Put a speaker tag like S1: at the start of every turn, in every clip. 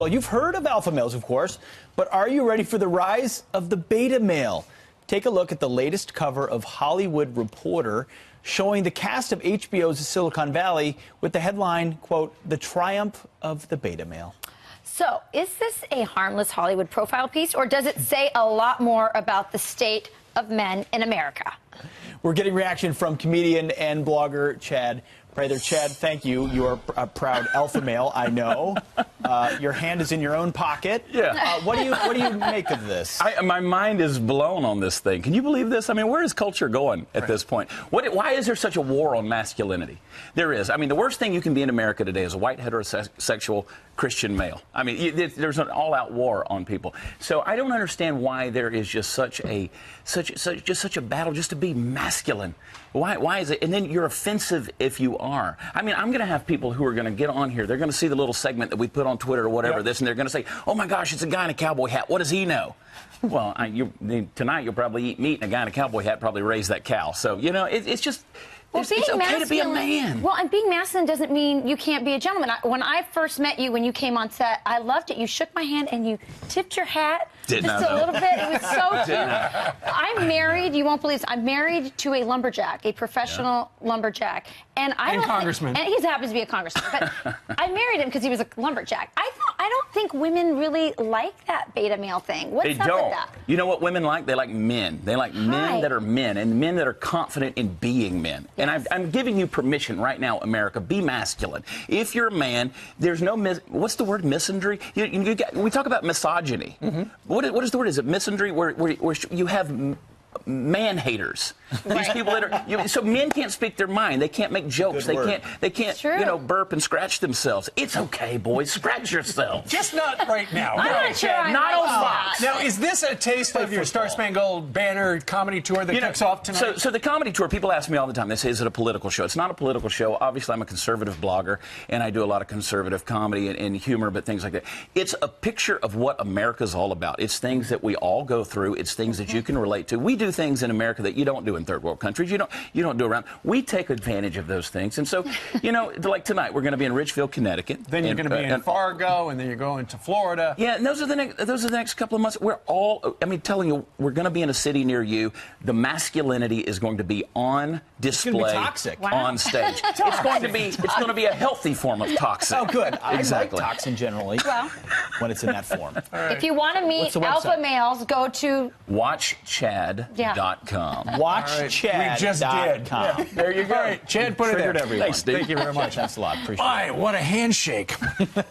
S1: Well, you've heard of alpha males, of course, but are you ready for the rise of the beta male? Take a look at the latest cover of Hollywood Reporter showing the cast of HBO's Silicon Valley with the headline, quote, "The Triumph of the Beta Male."
S2: So, is this a harmless Hollywood profile piece, or does it say a lot more about the state of men in America?
S1: We're getting reaction from comedian and blogger Chad Prather. Chad, thank you. You are a proud alpha male, I know. Your hand is in your own pocket.
S3: Yeah.
S1: What do you make of this?
S3: My mind is blown on this thing. Can you believe this? I mean, where is culture going at this point? Why is there such a war on masculinity? There is. I mean, the worst thing you can be in America today is a white heterosexual Christian male. I mean, there's an all-out war on people. So I don't understand why there is just such a battle just to be masculine. Why is it? And then you're offensive if you are. I mean, I'm going to have people who are going to get on here. They're going to see the little segment that we put on Twitter or whatever, this, and they're going to say, "Oh my gosh, it's a guy in a cowboy hat. What does he know?" Well, tonight you'll probably eat meat, and a guy in a cowboy hat probably raised that cow. So, you know, it's just...
S2: Well,
S3: it's okay to be a man.
S2: Well, and being masculine doesn't mean you can't be a gentleman. When I first met you, when you came on set, I loved it. You shook my hand and you tipped your hat just a little bit. It was so cute. I'm married. You won't believe this. I'm married to a lumberjack, a professional lumberjack, and
S4: congressman.
S2: And he happens to be a congressman. But I married him because he was a lumberjack. I don't think women really like that beta male thing. What's up with that?
S3: You know what women like? They like men. They like men that are men and men that are confident in being men. And I'm giving you permission right now, America. Be masculine. If you're a man, there's no what's the word? Misandry? We talk about misogyny. What is the word? Is it misandry? Where you have man haters. These people that are so men can't speak their mind. They can't make jokes. They can't burp and scratch themselves. It's okay, boys. Scratch yourselves.
S4: Just not right now.
S2: I'm not sure.
S3: Not on Fox.
S4: Now, is this a taste of your Star Spangled Banner comedy tour that kicks off tonight?
S3: So the comedy tour, people ask me all the time. They say, "Is it a political show?" It's not a political show. Obviously, I'm a conservative blogger, and I do a lot of conservative comedy and humor, but things like that. It's a picture of what America's all about. It's things that we all go through. It's things that you can relate to. We do things in America that you don't do in third world countries. You don't do around. We take advantage of those things. And so, like tonight, we're going to be in Richfield, Connecticut.
S4: Then you're going to be in Fargo, and then you're going to Florida.
S3: Yeah, and those are the next couple of months. Telling you, we're going to be in a city near you. The masculinity is going to be on display.
S1: It's going to be toxic.
S3: On stage. It's going to be a healthy form of toxic.
S1: Oh, good.
S3: Exactly.
S1: I like toxin generally when it's in that form.
S2: If you want to meet alpha males, go to
S3: WatchChad.com.
S1: WatchChad.com.
S4: We just did.
S1: Yeah.
S4: There you go. All right, Chad, put it there.
S1: Everyone.
S3: Thanks, Steve.
S1: Thank you very much. Thanks a lot. Appreciate it.
S4: What a handshake.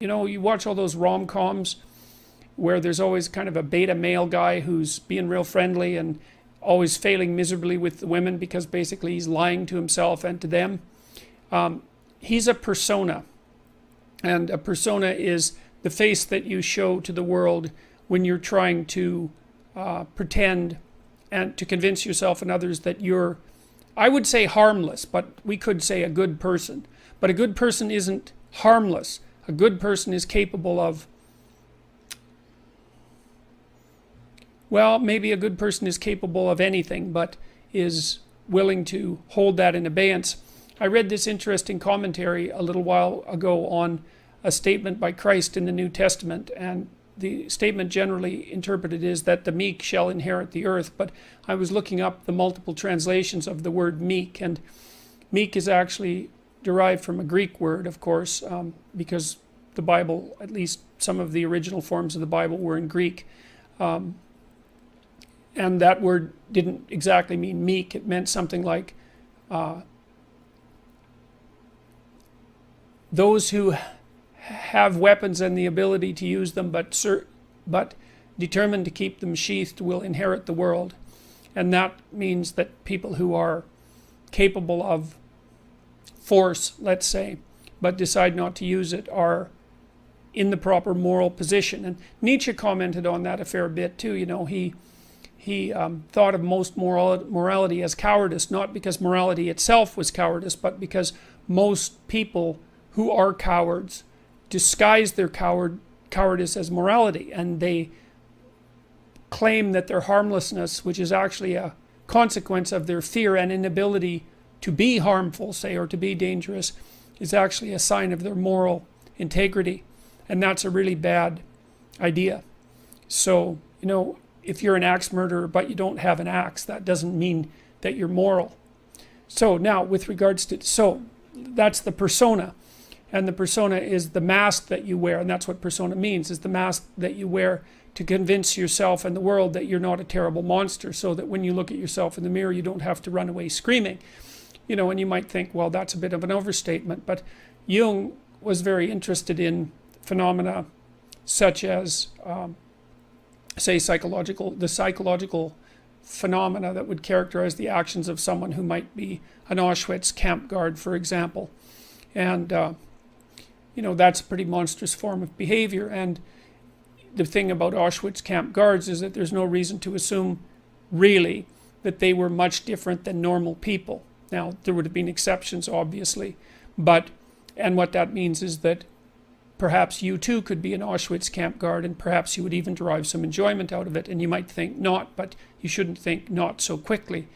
S5: You watch all those rom-coms where there's always kind of a beta male guy who's being real friendly and always failing miserably with the women because basically he's lying to himself and to them. He's a persona. And a persona is the face that you show to the world when you're trying to pretend and to convince yourself and others that you're, I would say harmless, but we could say a good person. But a good person isn't harmless. A good person is capable of, well, maybe a good person is capable of anything, but is willing to hold that in abeyance. I read this interesting commentary a little while ago on a statement by Christ in the New Testament, and the statement generally interpreted is that the meek shall inherit the earth, but I was looking up the multiple translations of the word meek, and meek is actually derived from a Greek word, of course, because the Bible, at least some of the original forms of the Bible, were in Greek. And that word didn't exactly mean meek. It meant something like those who have weapons and the ability to use them, but determined to keep them sheathed will inherit the world. And that means that people who are capable of force, let's say, but decide not to use it are in the proper moral position. And Nietzsche commented on that a fair bit too. He thought of most morality as cowardice, not because morality itself was cowardice, but because most people who are cowards disguise their cowardice as morality, and they claim that their harmlessness, which is actually a consequence of their fear and inability to be harmful, say, or to be dangerous, is actually a sign of their moral integrity. And that's a really bad idea. So, if you're an axe murderer but you don't have an axe, that doesn't mean that you're moral. So now with regards to, so that's the persona. And the persona is the mask that you wear, and that's what persona means, is the mask that you wear to convince yourself and the world that you're not a terrible monster, so that when you look at yourself in the mirror, you don't have to run away screaming. And you might think, well, that's a bit of an overstatement, but Jung was very interested in phenomena such as, say, the psychological phenomena that would characterize the actions of someone who might be an Auschwitz camp guard, for example. And, that's a pretty monstrous form of behavior. And the thing about Auschwitz camp guards is that there's no reason to assume, really, that they were much different than normal people. Now, there would have been exceptions, obviously, and what that means is that perhaps you too could be an Auschwitz camp guard, and perhaps you would even derive some enjoyment out of it, and you might think not, but you shouldn't think not so quickly.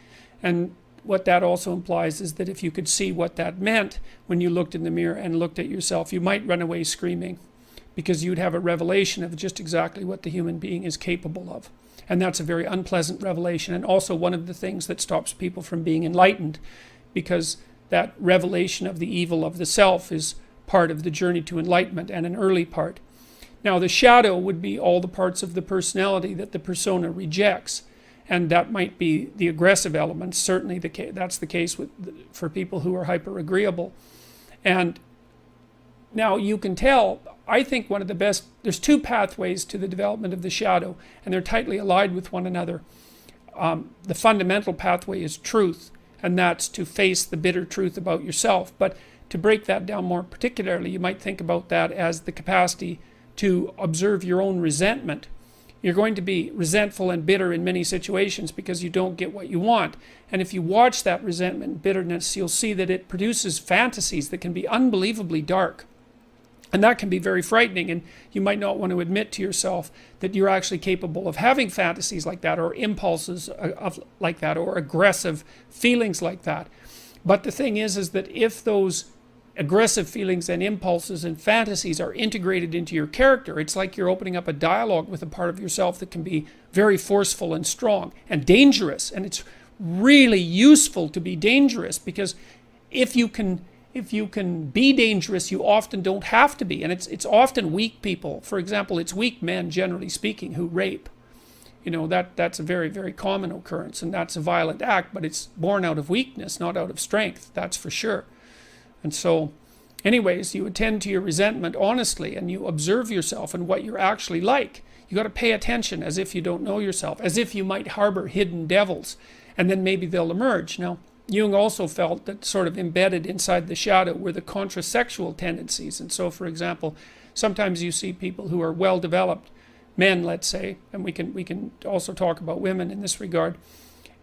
S5: And what that also implies is that if you could see what that meant when you looked in the mirror and looked at yourself, you might run away screaming, because you'd have a revelation of just exactly what the human being is capable of. And that's a very unpleasant revelation, and also one of the things that stops people from being enlightened, because that revelation of the evil of the self is part of the journey to enlightenment, and an early part. Now, the shadow would be all the parts of the personality that the persona rejects, and that might be the aggressive elements. Certainly that's the case for people who are hyper-agreeable. And now you can tell, I think one of the best, there's two pathways to the development of the shadow, and they're tightly allied with one another. The fundamental pathway is truth, and that's to face the bitter truth about yourself. But to break that down more particularly, you might think about that as the capacity to observe your own resentment. You're going to be resentful and bitter in many situations because you don't get what you want. And if you watch that resentment and bitterness, you'll see that it produces fantasies that can be unbelievably dark. And that can be very frightening, and you might not want to admit to yourself that you're actually capable of having fantasies like that, or impulses like that, or aggressive feelings like that. But the thing is that if those aggressive feelings and impulses and fantasies are integrated into your character, it's like you're opening up a dialogue with a part of yourself that can be very forceful and strong and dangerous. And it's really useful to be dangerous, because if you can be dangerous, you often don't have to be. And it's often weak people. For example, it's weak men, generally speaking, who rape. That's a very, very common occurrence, and that's a violent act, but it's born out of weakness, not out of strength, that's for sure. And so, anyways, you attend to your resentment honestly, and you observe yourself and what you're actually like. You got to pay attention as if you don't know yourself, as if you might harbor hidden devils, and then maybe they'll emerge. Now, Jung also felt that sort of embedded inside the shadow were the contrasexual tendencies. And so, for example, sometimes you see people who are well-developed, men, let's say, and we can also talk about women in this regard.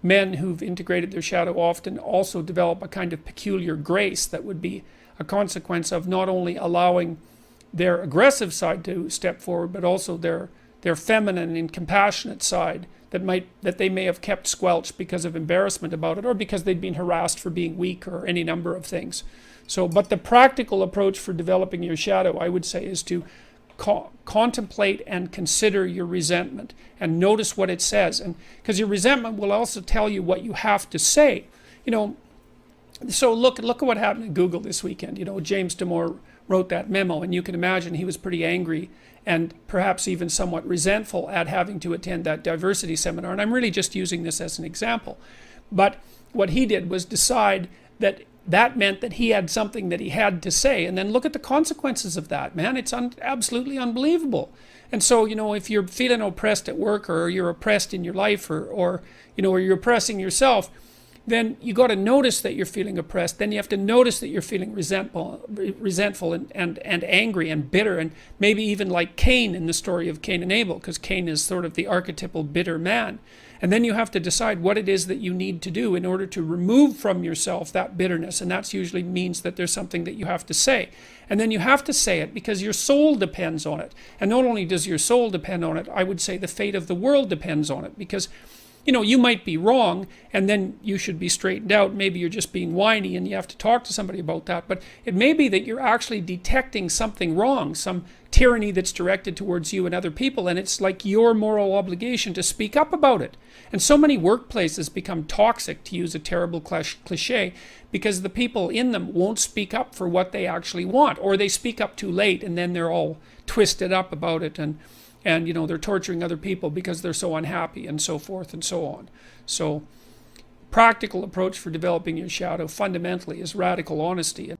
S5: Men who've integrated their shadow often also develop a kind of peculiar grace that would be a consequence of not only allowing their aggressive side to step forward, but also their feminine and compassionate side that they may have kept squelched because of embarrassment about it, or because they'd been harassed for being weak, or any number of things. So, but the practical approach for developing your shadow, I would say, is to contemplate and consider your resentment and notice what it says. And because your resentment will also tell you what you have to say. So look at what happened at Google this weekend. James Damore wrote that memo, and you can imagine he was pretty angry and perhaps even somewhat resentful at having to attend that diversity seminar. And I'm really just using this as an example. But what he did was decide that meant that he had something that he had to say. And then look at the consequences of that, man. It's absolutely unbelievable. And so, if you're feeling oppressed at work, or you're oppressed in your life, or you're oppressing yourself, then you got to notice that you're feeling oppressed. Then you have to notice that you're feeling resentful and angry and bitter, and maybe even like Cain in the story of Cain and Abel, because Cain is sort of the archetypal bitter man. And then you have to decide what it is that you need to do in order to remove from yourself that bitterness. And that usually means that there's something that you have to say. And then you have to say it because your soul depends on it. And not only does your soul depend on it, I would say the fate of the world depends on it. Because you might be wrong, and then you should be straightened out. Maybe you're just being whiny and you have to talk to somebody about that. But it may be that you're actually detecting something wrong, some tyranny that's directed towards you and other people, and it's like your moral obligation to speak up about it. And so many workplaces become toxic, to use a terrible cliche, because the people in them won't speak up for what they actually want, or they speak up too late, and then they're all twisted up about it, and they're torturing other people because they're so unhappy, and so forth and so on. So practical approach for developing your shadow fundamentally is radical honesty.